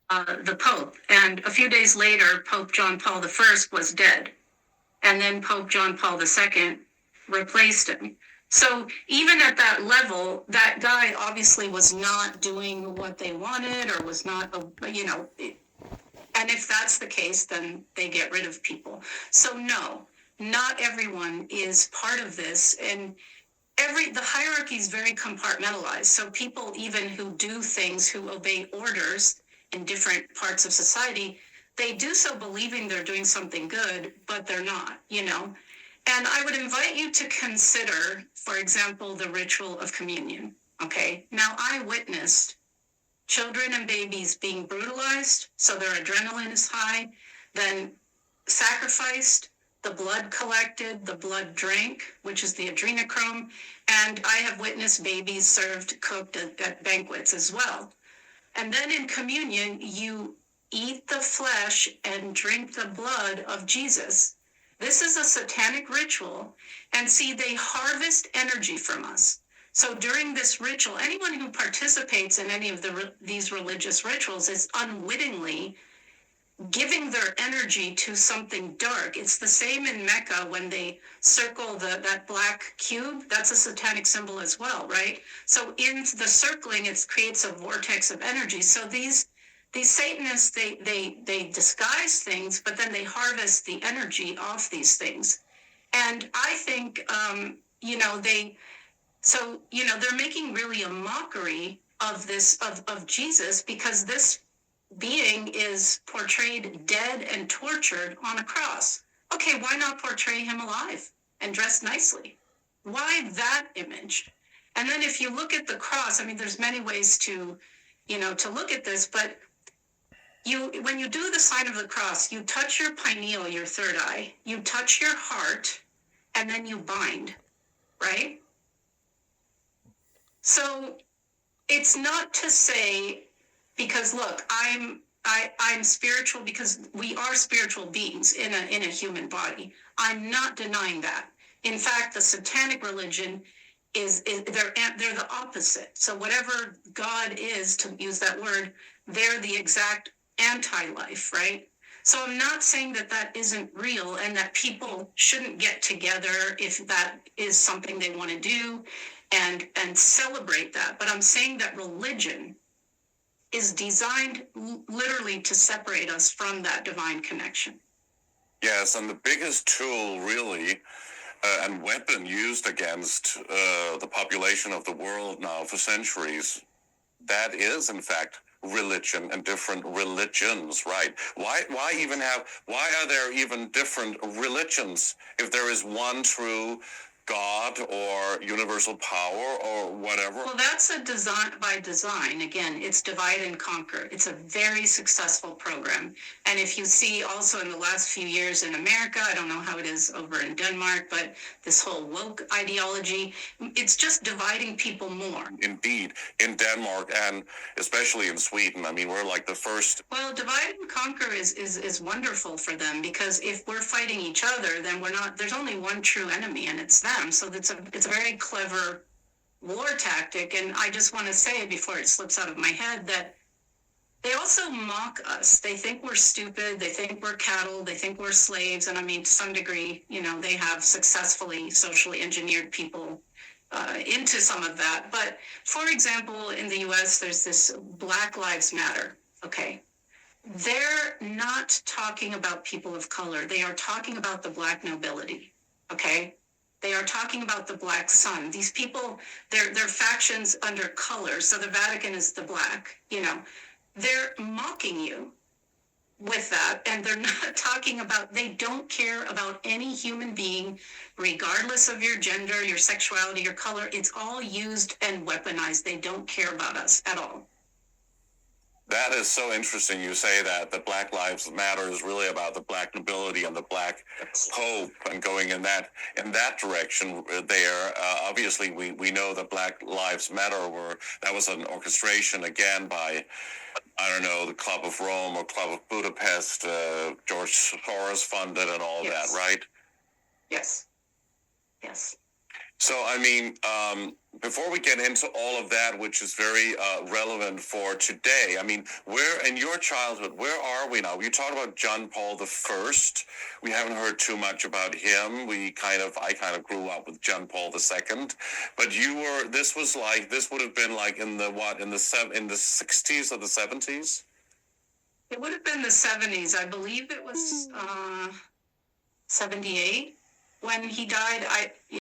the Pope. And a few days later, Pope John Paul I was dead. And then Pope John Paul II replaced him. So even at that level, that guy obviously was not doing what they wanted or was not, and if that's the case, then they get rid of people. So no, not everyone is part of this. And the hierarchy is very compartmentalized. So people even who do things, who obey orders in different parts of society, they do so believing they're doing something good, but they're not, And I would invite you to consider, for example, the ritual of communion. Okay. Now I witnessed children and babies being brutalized, so their adrenaline is high, then sacrificed, the blood collected, the blood drank, which is the adrenochrome, and I have witnessed babies served cooked at banquets as well. And then in communion, you eat the flesh and drink the blood of Jesus. This is a satanic ritual, and see, they harvest energy from us. So during this ritual, anyone who participates in any of these religious rituals is unwittingly giving their energy to something dark. It's the same in Mecca when they circle that black cube. That's a satanic symbol as well, right? So in the circling, it creates a vortex of energy. So these Satanists, they disguise things, but then they harvest the energy off these things. And I think, they're making really a mockery of this, of Jesus, because this being is portrayed dead and tortured on a cross. Okay, why not portray him alive and dressed nicely? Why that image? And then if you look at the cross, I mean, there's many ways to look at this, but when you do the sign of the cross, you touch your pineal, your third eye, you touch your heart, and then you bind, right? So it's not to say, because look, I'm spiritual, because we are spiritual beings in a human body. I'm not denying that. In fact, the satanic religion is they're the opposite. So whatever God is, to use that word, they're the exact anti-life, right? So I'm not saying that isn't real and that people shouldn't get together if that is something they want to do and celebrate that. But I'm saying that religion is designed literally to separate us from that divine connection. Yes, and the biggest tool really and weapon used against the population of the world now for centuries, that is in fact religion and different religions, right? Why are there even different religions if there is one true God or universal power or whatever? Well, that's a design by design. Again, it's divide and conquer. It's a very successful program. And if you see also in the last few years in America, I don't know how it is over in Denmark, but this whole woke ideology, it's just dividing people more. Indeed, in Denmark and especially in Sweden. I mean, we're like the first. Well, divide and conquer is wonderful for them, because if we're fighting each other, then there's only one true enemy, and it's them. So it's a very clever war tactic. And I just want to say, before it slips out of my head, that they also mock us. They think we're stupid. They think we're cattle. They think we're slaves. And I mean, to some degree, they have successfully socially engineered people into some of that. But for example, in the US, there's this Black Lives Matter. Okay. They're not talking about people of color. They are talking about the Black nobility. Okay. They are talking about the Black Sun. These people, they're factions under color. So the Vatican is the Black, They're mocking you with that. And they're not talking about, they don't care about any human being, regardless of your gender, your sexuality, your color. It's all used and weaponized. They don't care about us at all. That is so interesting you say that. The Black Lives Matter is really about the Black nobility and the Black Pope and going in that direction there. Obviously, we know that Black Lives Matter that was an orchestration again by, I don't know, the Club of Rome or Club of Budapest, George Soros funded and all that, right? Yes. Yes. So, I mean, before we get into all of that, which is very relevant for today, I mean, where in your childhood, where are we now? You talked about John Paul the First. We haven't heard too much about him. I kind of grew up with John Paul the Second, but this would have been like in the 60s or the 70s? It would have been the 70s. I believe it was 78 when he died.